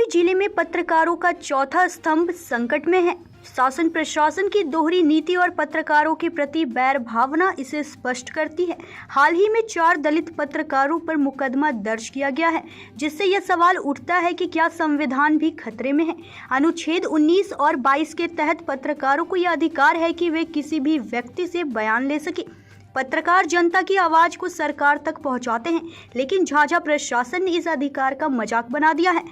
जिले में पत्रकारों का चौथा स्तंभ संकट में है। शासन प्रशासन की दोहरी नीति और पत्रकारों के प्रति बैर भावना इसे स्पष्ट करती है। हाल ही में 4 दलित पत्रकारों पर मुकदमा दर्ज किया गया है, जिससे यह सवाल उठता है कि क्या संविधान भी खतरे में है। अनुच्छेद 19 और 22 के तहत पत्रकारों को यह अधिकार है कि वे किसी भी व्यक्ति से बयान ले सके। पत्रकार जनता की आवाज को सरकार तक पहुंचाते हैं, लेकिन झाझा प्रशासन ने इस अधिकार का मजाक बना दिया है।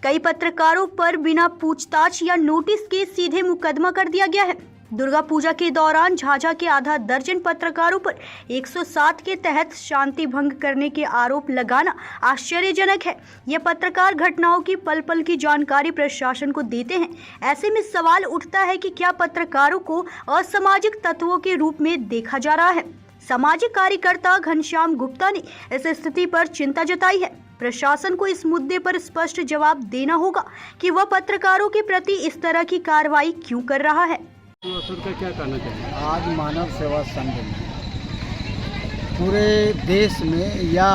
कई पत्रकारों पर बिना पूछताछ या नोटिस के सीधे मुकदमा कर दिया गया है। दुर्गा पूजा के दौरान झाझा के आधा दर्जन पत्रकारों पर 107 के तहत शांति भंग करने के आरोप लगाना आश्चर्यजनक है। ये पत्रकार घटनाओं की पल पल की जानकारी प्रशासन को देते हैं। ऐसे में सवाल उठता है कि क्या पत्रकारों को असामाजिक तत्वों के रूप में देखा जा रहा है। सामाजिक कार्यकर्ता घनश्याम गुप्ता ने इस स्थिति पर चिंता जताई है। प्रशासन को इस मुद्दे पर स्पष्ट जवाब देना होगा कि वह पत्रकारों के प्रति इस तरह की कार्रवाई क्यों कर रहा है। तो का क्या कहना चाहिए? आज मानव सेवा संघ में पूरे देश में या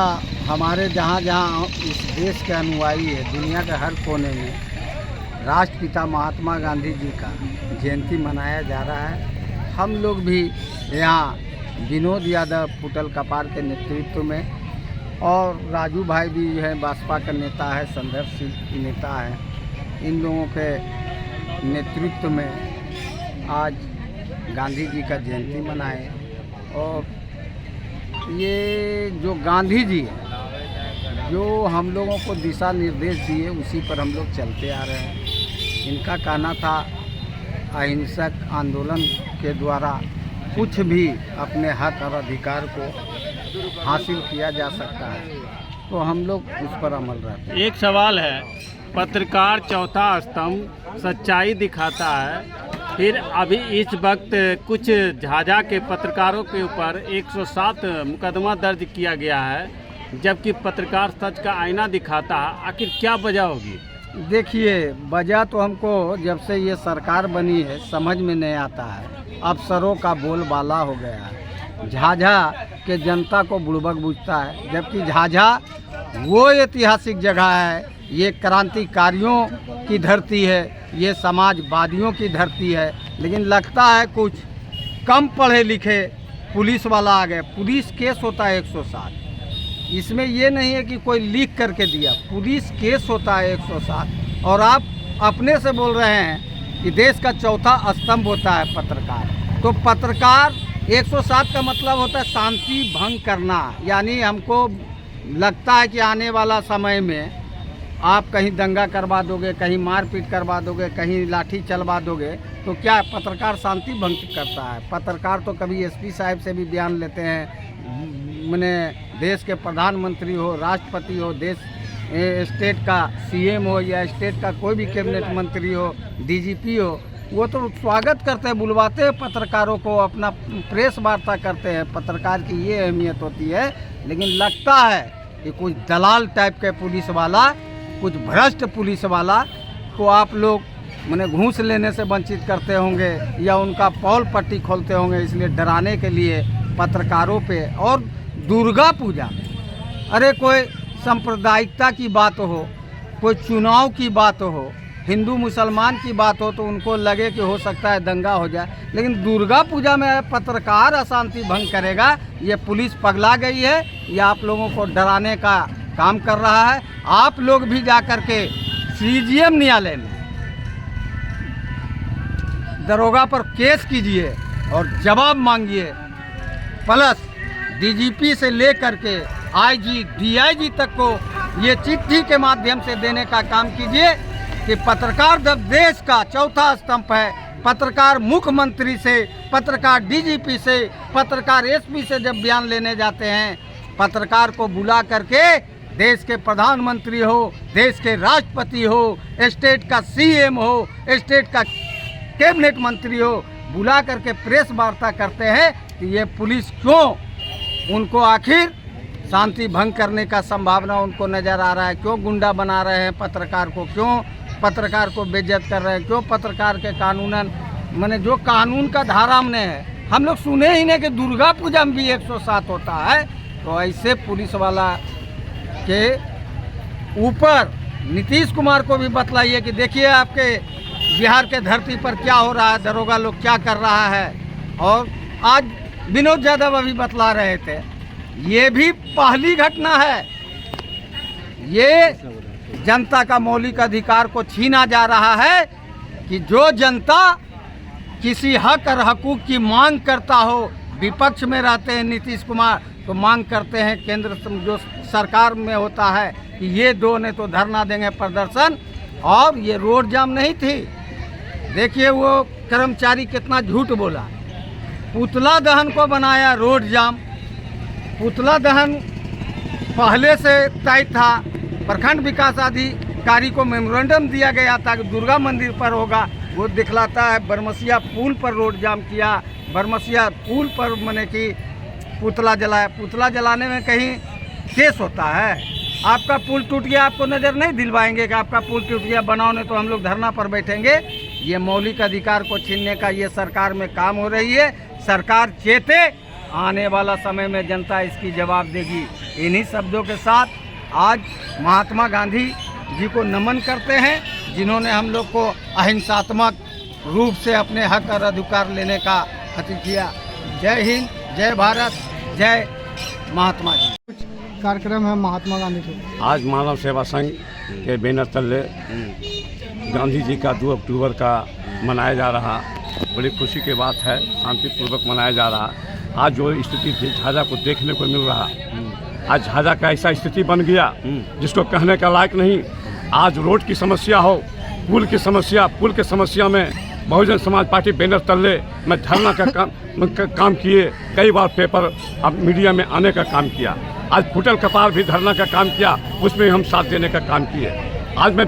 हमारे जहाँ जहाँ इस देश के अनुयायी है, दुनिया के हर कोने में राष्ट्रपिता महात्मा गांधी जी का जयंती मनाया जा रहा है। हम लोग भी यहाँ विनोद यादव पुटल कपार के नेतृत्व में और राजू भाई भी है, बसपा का नेता है, संघर्षशील नेता है, इन लोगों के नेतृत्व में आज गांधी जी का जयंती मनाए। और ये जो गांधी जी है, जो हम लोगों को दिशा निर्देश दिए, उसी पर हम लोग चलते आ रहे हैं। इनका कहना था अहिंसक आंदोलन के द्वारा कुछ भी अपने हक और अधिकार को हासिल किया जा सकता है, तो हम लोग उस पर अमल रहते हैं। एक सवाल है, पत्रकार चौथा स्तंभ सच्चाई दिखाता है, फिर अभी इस वक्त कुछ झाझा के पत्रकारों के ऊपर 107 मुकदमा दर्ज किया गया है, जबकि पत्रकार सच का आईना दिखाता है। आखिर क्या वजह होगी? देखिए, वजह तो हमको जब से ये सरकार बनी है समझ में नहीं आता है। अफसरों का बोलबाला हो गया है, झाझा के जनता को बुड़बक बुझता है, जबकि झाझा वो ऐतिहासिक जगह है, ये क्रांतिकारियों की धरती है, ये समाजवादियों की धरती है। लेकिन लगता है कुछ कम पढ़े लिखे पुलिस वाला आ गए। पुलिस केस होता है 107, इसमें ये नहीं है कि कोई लीक करके दिया, पुलिस केस होता है 107। और आप अपने से बोल रहे हैं कि देश का चौथा स्तंभ होता है पत्रकार। तो पत्रकार 107 का मतलब होता है शांति भंग करना। यानी हमको लगता है कि आने वाला समय में आप कहीं दंगा करवा दोगे, कहीं मारपीट करवा दोगे, कहीं लाठी चलवा दोगे, तो क्या पत्रकार शांति भंग करता है? पत्रकार तो कभी एसपी साहब से भी बयान लेते हैं, मैंने देश के प्रधानमंत्री हो, राष्ट्रपति हो, देश स्टेट का सीएम हो या स्टेट का कोई भी कैबिनेट मंत्री हो, डीजीपी हो, वो तो स्वागत करते हैं, बुलवाते हैं पत्रकारों को, अपना प्रेस वार्ता करते हैं। पत्रकार की ये अहमियत होती है। लेकिन लगता है कि कुछ दलाल टाइप के पुलिस वाला, कुछ भ्रष्ट पुलिस वाला को आप लोग मैंने घूस लेने से वंचित करते होंगे या उनका पौल पट्टी खोलते होंगे, इसलिए डराने के लिए पत्रकारों पे। और दुर्गा पूजा में अरे कोई सांप्रदायिकता की बात हो, कोई चुनाव की बात हो, हिंदू मुसलमान की बात हो, तो उनको लगे कि हो सकता है दंगा हो जाए। लेकिन दुर्गा पूजा में पत्रकार अशांति भंग करेगा, ये पुलिस पगला गई है या आप लोगों को डराने का काम कर रहा है। आप लोग भी जा कर के सीजीएम न्यायालय में दरोगा पर केस कीजिए और जवाब मांगिए, प्लस डीजीपी से लेकर के आईजी डीआईजी तक को ये चिट्ठी के माध्यम से देने का काम कीजिए कि पत्रकार जब देश का चौथा स्तंभ है, पत्रकार मुख्यमंत्री से, पत्रकार डीजीपी से, पत्रकार एसपी से जब बयान लेने जाते हैं, पत्रकार को बुला करके देश के प्रधानमंत्री हो, देश के राष्ट्रपति हो, स्टेट का सीएम हो, स्टेट का कैबिनेट मंत्री हो, बुला करके प्रेस वार्ता करते हैं कि ये पुलिस क्यों उनको आखिर शांति भंग करने का संभावना उनको नज़र आ रहा है, क्यों गुंडा बना रहे हैं पत्रकार को, क्यों पत्रकार को बेइज्जत कर रहे हैं, क्यों पत्रकार के कानूनन मैंने जो कानून का धारा में है, हम लोग सुने ही नहीं कि दुर्गा पूजा में भी 107 होता है। तो ऐसे पुलिस वाला के ऊपर नीतीश कुमार को भी बतलाइए कि देखिए आपके बिहार के धरती पर क्या हो रहा है, दरोगा लोग क्या कर रहा है। और आज विनोद यादव अभी बतला रहे थे, ये भी पहली घटना है। ये जनता का मौलिक अधिकार को छीना जा रहा है कि जो जनता किसी हक और हकूक़ की मांग करता हो, विपक्ष में रहते हैं नीतीश कुमार तो मांग करते हैं केंद्र जो सरकार में होता है कि ये दो ने तो धरना देंगे, प्रदर्शन। और ये रोड जाम नहीं थी। देखिए वो कर्मचारी कितना झूठ बोला, पुतला दहन को बनाया रोड जाम। पुतला दहन पहले से तय था, प्रखंड विकास अधिकारी को मेमोरेंडम दिया गया था कि दुर्गा मंदिर पर होगा, वो दिखलाता है बरमसिया पुल पर रोड जाम किया, बरमसिया पुल पर मैंने कि पुतला जलाया। पुतला जलाने में कहीं केस होता है? आपका पुल टूट गया, आपको नज़र नहीं दिलवाएंगे कि आपका पुल टूट गया, बनाओ नहीं तो हम लोग धरना पर बैठेंगे। ये मौलिक अधिकार को छीनने का ये सरकार में काम हो रही है। सरकार चेते, आने वाला समय में जनता इसकी जवाब देगी। इन्हीं शब्दों के साथ आज महात्मा गांधी जी को नमन करते हैं, जिन्होंने हम लोग को अहिंसात्मक रूप से अपने हक और अधिकार लेने का अति किया। जय हिंद, जय भारत, जय महात्मा जी। कार्यक्रम है महात्मा गांधी को। आज मानव सेवा संघ के बैनर तले गांधी जी का 2 अक्टूबर का मनाया जा रहा, बड़ी खुशी की बात है, शांतिपूर्वक मनाया जा रहा। आज जो स्थिति थी झाझा को देखने को मिल रहा, आज झाझा का ऐसा स्थिति बन गया जिसको कहने का लायक नहीं। आज रोड की समस्या हो, पुल की समस्या में बहुजन समाज पार्टी बैनर तले में धरना का काम किए, कई बार पेपर अब मीडिया में आने का काम किया। आज फुटल कपार भी धरना का काम किया, उसमें हम साथ देने का काम किए। आज मैं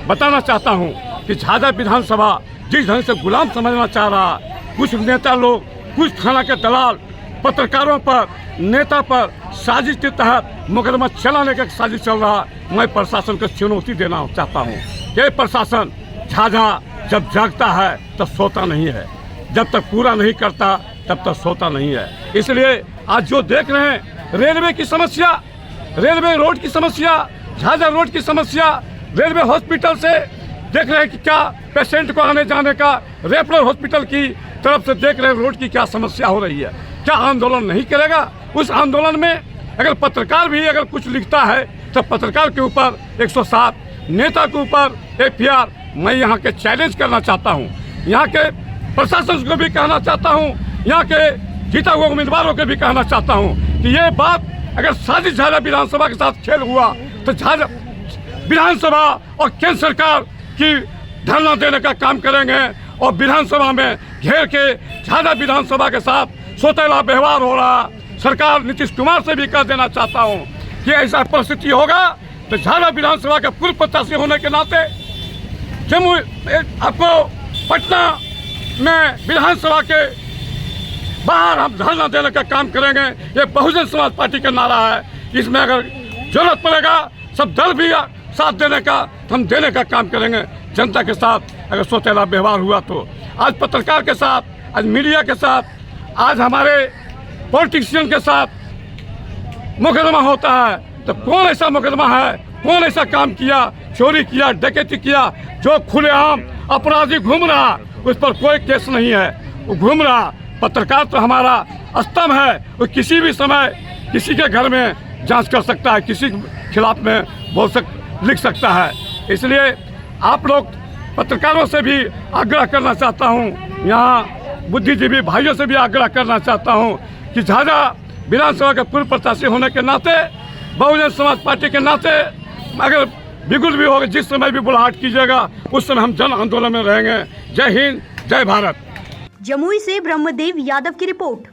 बताना चाहता हूं कि झाझा विधानसभा जिस ढंग से गुलाम समझना चाह रहा, कुछ नेता लोग, कुछ थाना के दलाल पत्रकारों पर, नेता पर साजिश के तहत मुकदमा चलाने का साजिश चल रहा। मैं प्रशासन को चुनौती देना चाहता हूँ कि प्रशासन झाझा जब जागता है तब सोता नहीं है, जब तक पूरा नहीं करता तब तक सोता नहीं है। इसलिए आज जो देख रहे हैं, रेलवे की समस्या, रेलवे रोड की समस्या, झाझा रोड की समस्या, रेलवे हॉस्पिटल से देख रहे हैं कि क्या पेशेंट को आने जाने का, रेफरल हॉस्पिटल की तरफ से देख रहे हैं रोड की क्या समस्या हो रही है। क्या आंदोलन नहीं करेगा? उस आंदोलन में अगर पत्रकार भी अगर कुछ लिखता है तो पत्रकार के ऊपर 107, नेता के ऊपर FIR। मैं यहाँ के चैलेंज करना चाहता हूँ, यहाँ के प्रशासन को भी कहना चाहता हूँ, यहाँ के जीता हुए उम्मीदवारों को भी कहना चाहता हूँ कि ये बात अगर साजिश झाझा विधानसभा के साथ खेल हुआ तो झाझा विधानसभा और केंद्र सरकार की धरना देने का काम करेंगे और विधानसभा में घेर के झाझा विधानसभा के साथ सौतेला व्यवहार हो रहा। सरकार नीतीश कुमार से भी कह देना चाहता हूँ कि ऐसा परिस्थिति होगा तो झाझा विधानसभा के पूर्व प्रत्याशी होने के नाते जम्मू आपको पटना में विधानसभा के बाहर हम धरना देने का काम करेंगे। ये बहुजन समाज पार्टी का नारा है। इसमें अगर जरूरत पड़ेगा सब दल भी साथ देने का, हम देने का काम करेंगे। जनता के साथ अगर सौतेला व्यवहार हुआ तो आज पत्रकार के साथ, आज मीडिया के साथ, आज हमारे पॉलिटिशियन के साथ मुकदमा होता है तो कौन ऐसा मुकदमा है, कौन ऐसा काम किया, चोरी किया, डकैती किया, जो खुलेआम अपराधी घूम रहा, उस पर कोई केस नहीं है, वो घूम रहा। पत्रकार तो हमारा स्तंभ है, वो किसी भी समय किसी के घर में जांच कर सकता है, किसी के खिलाफ में लिख सकता है। इसलिए आप लोग पत्रकारों से भी आग्रह करना चाहता हूँ, यहाँ बुद्धिजीवी भाइयों से भी आग्रह करना चाहता हूँ कि झाझा विधानसभा के पूर्व प्रत्याशी होने के नाते, बहुजन समाज पार्टी के नाते अगर बिगुल भी होगा, जिस समय भी बुलाहट कीजिएगा उस समय हम जन आंदोलन में रहेंगे। जय हिंद, जय भारत। जमुई से ब्रह्मदेव यादव की रिपोर्ट।